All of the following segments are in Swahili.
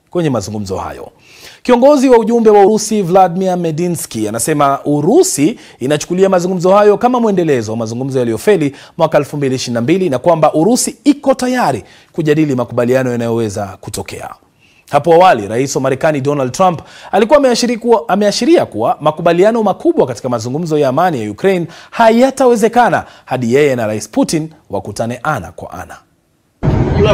kwenye mazungumzo hayo. Kiongozi wa ujumbe wa Urusi Vladimir Medinsky anasema Urusi inachukulia mazungumzo hayo kama mwendelezo wa mazungumzo yaliyofeli mwaka 2022 na kwamba Urusi iko tayari kujadili makubaliano yanayoweza kutokea. Hapo awali, Rais wa Marekani Donald Trump alikuwa ameashiria kuwa makubaliano makubwa katika mazungumzo ya amani ya Ukraine hayatawezekana hadi yeye na Rais Putin wakutane ana kwa ana.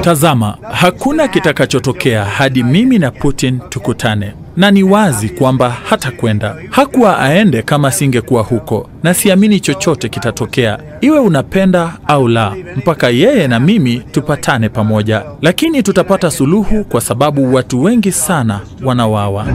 Tazama, hakuna kitakachotokea hadi mimi na Putin tukutane. Na ni wazi kwamba hata kwenda. Hakuwa aende kama singekuwa huko. Na siamini chochote kitatokea. Iwe unapenda au la, mpaka yeye na mimi tupatane pamoja. Lakini tutapata suluhu kwa sababu watu wengi sana wanawawa.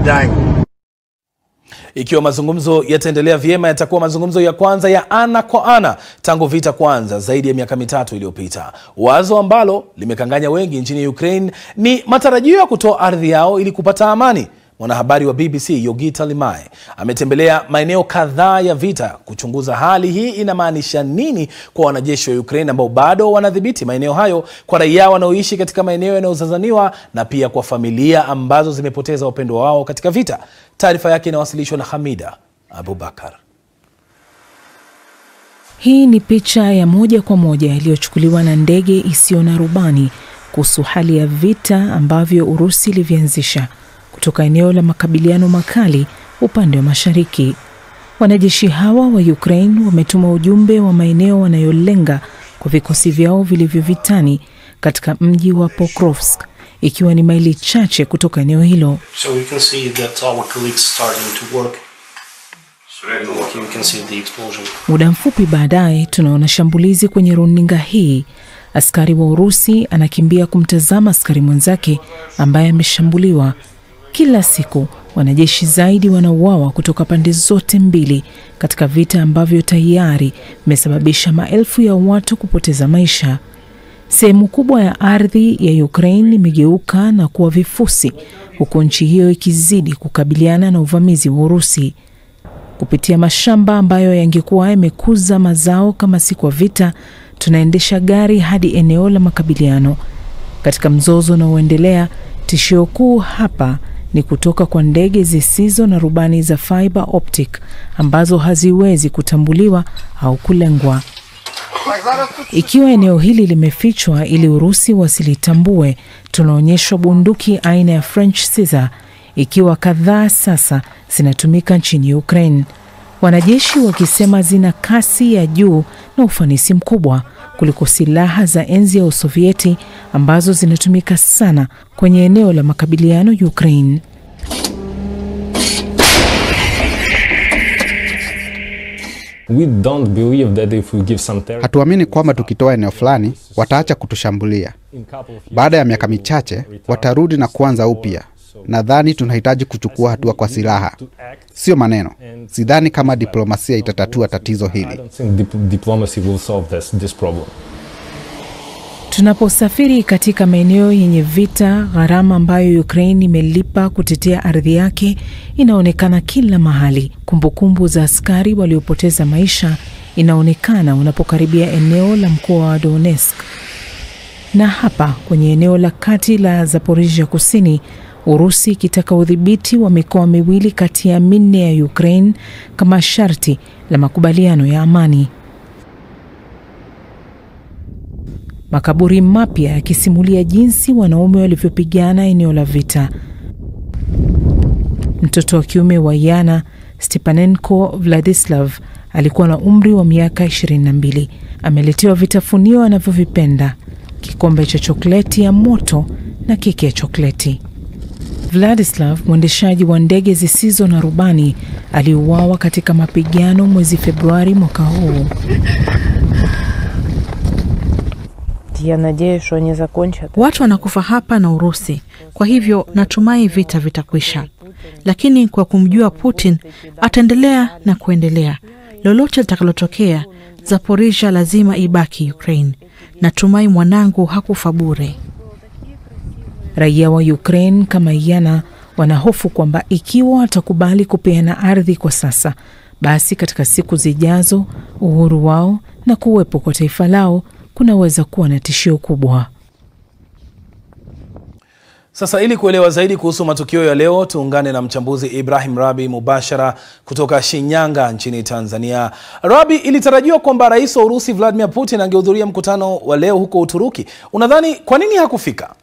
Ikiwa mazungumzo yataendelea vyema, yatakuwa mazungumzo ya kwanza ya ana kwa ana tangu vita kuanza zaidi ya miaka 3 iliyopita. Wazo ambalo limekanganya wengi nchini Ukraine ni matarajio ya kutoa ardhi yao ili kupata amani. Mwanahabari wa BBC Yogita Limaye ametembelea maeneo kadhaa ya vita kuchunguza hali hii inamaanisha nini kwa wanajeshi wa Ukraine ambao bado wanadhibiti maeneo hayo, kwa raia wanaoishi katika maeneo yanayozozaniwa na pia kwa familia ambazo zimepoteza wapendwa wao katika vita. Taarifa yake inawasilishwa na Hamida Abubakar. Hii ni picha ya moja kwa moja iliyochukuliwa na ndege isiyo na rubani kuhusu hali ya vita ambavyo Urusi ilianzisha kutoka eneo la makabiliano makali upande wa mashariki. Wanajeshi hawa wa Ukraine wametuma ujumbe wa maeneo wanayolenga kwa vikosi vyao vilivyovitani katika mji wa Pokrovsk, ikiwa ni maili chache kutoka eneo hilo. So we can see that our colleagues starting to work. You can see the explosion. Muda mfupi baadaye tunaona shambulizi kwenye runinga hii. Askari wa Urusi anakimbia kumtazama askari mwenzake ambaye ameshambuliwa. Kila siku wanajeshi zaidi wanauawa kutoka pande zote mbili katika vita ambavyo tayari vimesababisha maelfu ya watu kupoteza maisha. Sehemu kubwa ya ardhi ya Ukraine imegeuka na kuwa vifusi, huku nchi hiyo ikizidi kukabiliana na uvamizi wa Urusi. Kupitia mashamba ambayo yangekuwa yamekuza mazao kama si kwa vita, tunaendesha gari hadi eneo la makabiliano. Katika mzozo unaoendelea, tishio kuu hapa ni kutoka kwa ndege zisizo na rubani za fiber optic ambazo haziwezi kutambuliwa au kulengwa. Ikiwa eneo hili limefichwa ili Urusi wasilitambue, tunaonyeshwa bunduki aina ya French Caesar, ikiwa kadhaa sasa zinatumika nchini Ukraine. Wanajeshi wakisema zina kasi ya juu na ufanisi mkubwa kuliko silaha za enzi ya Usovieti ambazo zinatumika sana kwenye eneo la makabiliano Ukraine. Hatuamini kwamba tukitoa eneo fulani wataacha kutushambulia. Baada ya miaka michache watarudi na kuanza upya. Nadhani tunahitaji kuchukua hatua kwa silaha, sio maneno. Sidhani kama diplomasia itatatua tatizo hili. Tunaposafiri katika maeneo yenye vita, gharama ambayo Ukraine imelipa kutetea ardhi yake inaonekana kila mahali. Kumbukumbu za askari waliopoteza maisha inaonekana unapokaribia eneo la mkoa wa Donetsk. Na hapa kwenye eneo la kati la Zaporizhia Kusini, Urusi ikitaka udhibiti wa mikoa miwili kati ya 4 ya Ukraine kama sharti la makubaliano ya amani. Makaburi mapya yakisimulia jinsi wanaume walivyopigana eneo la vita. Mtoto wa kiume wa Yana, Stepanenko Vladislav, alikuwa na umri wa miaka 22. Ameletewa vitafunio anavyovipenda: kikombe cha chokoleti ya moto na keki ya chokoleti. Vladislav, mwendeshaji wa ndege zisizo na rubani, aliuawa katika mapigano mwezi Februari mwaka huu. Watu wanakufa hapa na Urusi, kwa hivyo natumai vita vitakwisha. Lakini kwa kumjua Putin, ataendelea na kuendelea. Lolote litakalotokea, Zaporizhia lazima ibaki Ukraine. Natumai mwanangu hakufa bure. Raia wa Ukraine kama Yana wanahofu kwamba ikiwa watakubali kupeana ardhi kwa sasa, basi katika siku zijazo uhuru wao na kuwepo kwa taifa lao kunaweza kuwa na tishio kubwa. Sasa ili kuelewa zaidi kuhusu matukio ya leo, tuungane na mchambuzi Ibrahim Rabi mubashara kutoka Shinyanga nchini Tanzania. Rabi, ilitarajiwa kwamba Rais wa Urusi Vladimir Putin angehudhuria mkutano wa leo huko Uturuki. Unadhani kwa nini hakufika?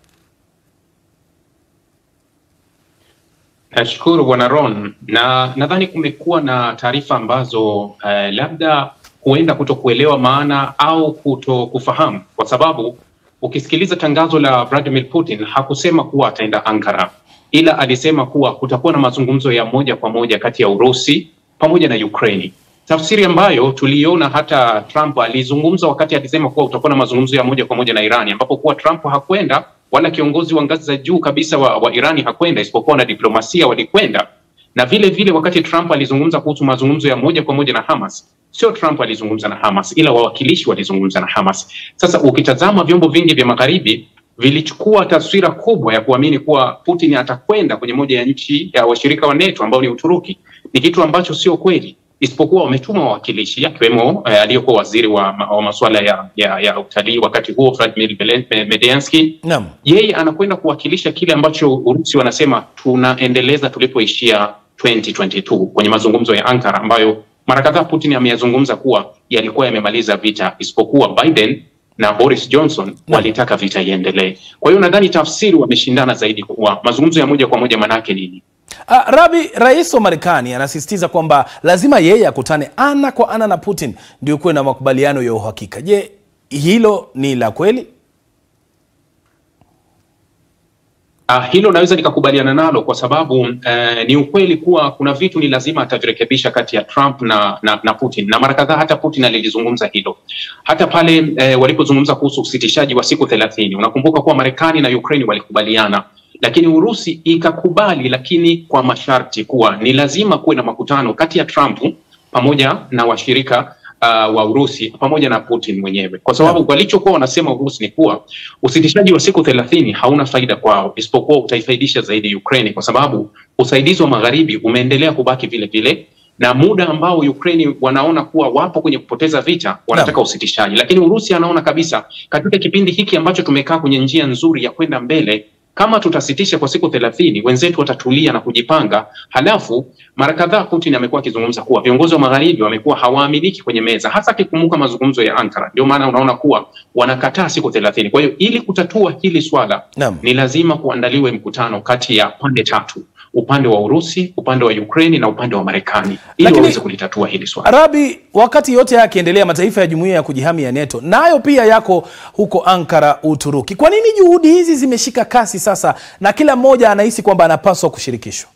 Nashukuru Bwana Ron, na nadhani kumekuwa na taarifa ambazo labda huenda kutokuelewa maana au kutokufahamu, kwa sababu ukisikiliza tangazo la Vladimir Putin hakusema kuwa ataenda Ankara, ila alisema kuwa kutakuwa na mazungumzo ya moja kwa moja kati ya Urusi pamoja na Ukraine. Tafsiri ambayo tuliona hata Trump alizungumza wakati alisema kuwa utakuwa na mazungumzo ya moja kwa moja na Irani, ambapo kuwa Trump hakwenda wala kiongozi wa ngazi za juu kabisa wa Irani hakwenda, isipokuwa na diplomasia walikwenda. Na vile vile wakati Trump alizungumza kuhusu mazungumzo ya moja kwa moja na Hamas, sio Trump alizungumza na Hamas, ila wawakilishi walizungumza na Hamas. Sasa ukitazama vyombo vingi vya magharibi vilichukua taswira kubwa ya kuamini kuwa Putin atakwenda kwenye moja ya nchi ya washirika wa NATO ambao ni Uturuki. Ni kitu ambacho sio kweli, isipokuwa wametuma wawakilishi akiwemo aliyekuwa waziri wa masuala ya utalii wakati huo Vladimir Mediansky. Yeye anakwenda kuwakilisha kile ambacho Urusi wanasema tunaendeleza tulipoishia 2022 kwenye mazungumzo ya Ankara, ambayo mara kadhaa Putin ameyazungumza kuwa yalikuwa yamemaliza vita, isipokuwa Biden na Boris Johnson walitaka vita iendelee. Kwa hiyo nadhani tafsiri wameshindana zaidi kwa mazungumzo ya moja kwa moja manake nini. Rabi, rais wa Marekani anasisitiza kwamba lazima yeye akutane ana kwa ana na Putin ndio kuwe na makubaliano ya uhakika. Je, hilo ni la kweli? Hilo naweza nikakubaliana nalo kwa sababu ni ukweli kuwa kuna vitu ni lazima atavirekebisha kati ya Trump na Putin, na mara kadhaa hata Putin alilizungumza hilo. Hata pale walipozungumza kuhusu usitishaji wa siku 30, unakumbuka kuwa Marekani na Ukraine walikubaliana, lakini Urusi ikakubali, lakini kwa masharti kuwa ni lazima kuwe na makutano kati ya Trump pamoja na washirika wa Urusi pamoja na Putin mwenyewe, kwa sababu walichokuwa wanasema Urusi ni kuwa usitishaji wa siku 30 hauna faida kwao, isipokuwa utaifaidisha zaidi Ukraine, kwa sababu usaidizi wa magharibi umeendelea kubaki vile vile, na muda ambao Ukraine wanaona kuwa wapo kwenye kupoteza vita wanataka usitishaji. Lakini Urusi anaona kabisa katika kipindi hiki ambacho tumekaa kwenye njia nzuri ya kwenda mbele, kama tutasitisha kwa siku 30 wenzetu watatulia na kujipanga. Halafu mara kadhaa Putin amekuwa akizungumza kuwa viongozi wa magharibi wamekuwa hawaaminiki kwenye meza, hasa kikumbuka mazungumzo ya Ankara. Ndio maana unaona kuwa wanakataa siku 30. Kwa hiyo ili kutatua hili swala ni lazima kuandaliwe mkutano kati ya pande tatu, upande wa Urusi, upande wa Ukraine na upande wa Marekani, ili waweze kulitatua hili swala. Rabi, wakati yote yakiendelea, mataifa ya jumuiya ya kujihami ya NATO nayo pia yako huko Ankara, Uturuki. Kwa nini juhudi hizi zimeshika kasi sasa na kila mmoja anahisi kwamba anapaswa kushirikishwa?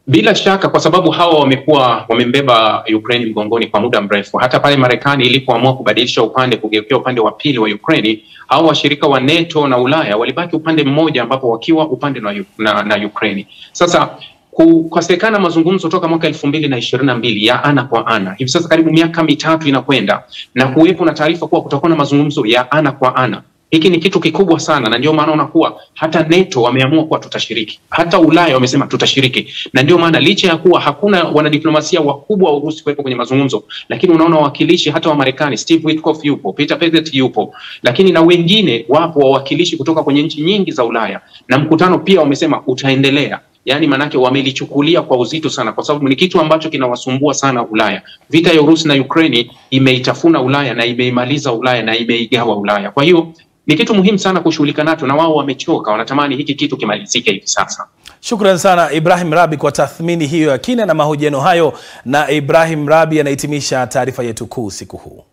Bila shaka kwa sababu hawa wamekuwa wamembeba Ukraine mgongoni kwa muda mrefu. Hata pale Marekani ilipoamua kubadilisha upande, kugeukia upande wa pili wa Ukraine, hao washirika wa NATO na Ulaya walibaki upande mmoja, ambapo wakiwa upande na Ukraine. Sasa kukosekana mazungumzo toka mwaka 2022 ya ana kwa ana, hivi sasa karibu miaka mitatu inakwenda, na kuwepo na taarifa kuwa kutakuwa na mazungumzo ya ana kwa ana. Hiki ni kitu kikubwa sana, na ndio maana unakuwa hata NATO wameamua kuwa tutashiriki, hata Ulaya wamesema tutashiriki. Na ndio maana licha ya kuwa hakuna wanadiplomasia wakubwa wa Urusi kuwepo kwenye mazungumzo, lakini unaona wawakilishi hata wa Marekani, Steve Witkoff yupo, Peter Pettit yupo, lakini na wengine wapo wawakilishi kutoka kwenye nchi nyingi za Ulaya, na mkutano pia wamesema utaendelea. Yani manake wamelichukulia kwa uzito sana, kwa sababu ni kitu ambacho kinawasumbua sana Ulaya. Vita ya Urusi na Ukraine imeitafuna Ulaya na imeimaliza Ulaya na imeigawa Ulaya. Kwa hiyo ni kitu muhimu sana kushughulika nacho, na wao wamechoka, wanatamani hiki kitu kimalizike hivi sasa. Shukran sana Ibrahim Rabi kwa tathmini hiyo ya kina na mahojiano hayo, na Ibrahim Rabi anahitimisha taarifa yetu kuu siku huu.